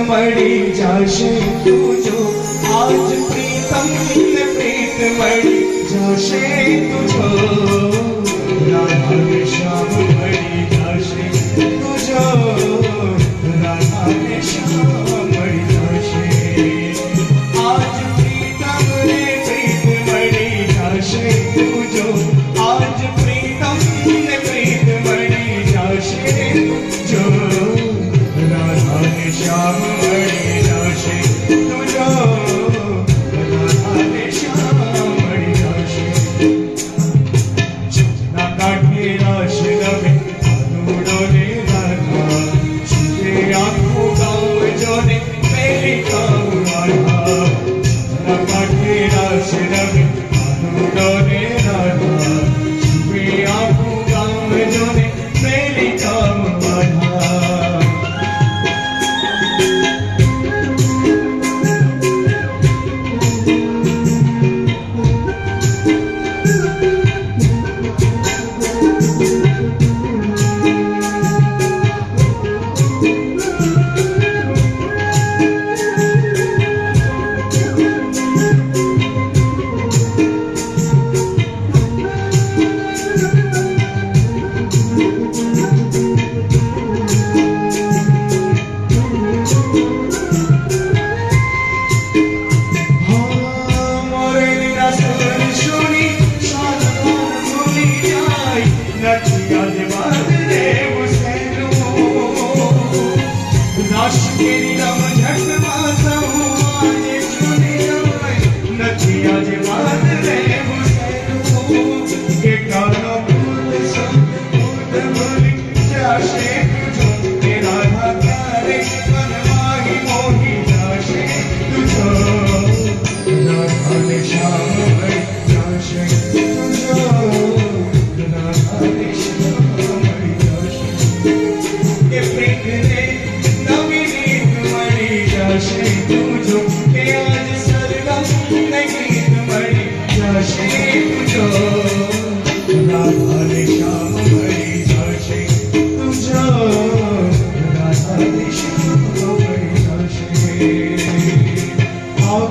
मળી જાશે તુજો આજ પ્રીતમ ને પ્રીત મળી જાશે તુજો રાધા ને શ્યામ મળી જાશે તુજો રાધા ને શ્યામ મળી જાશે આજ પ્રીતમ ને પ્રીત મળી જાશે તુજો આજ પ્રીતમ ને પ્રીત મળી જાશે તુજો રાધા ને શ્યામ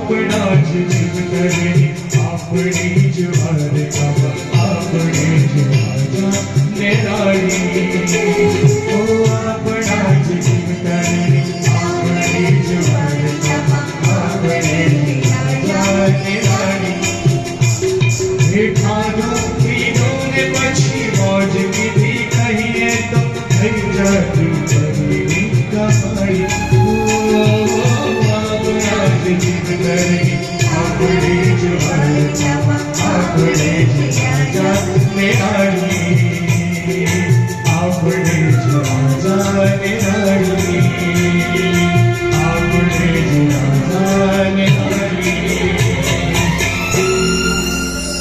अपना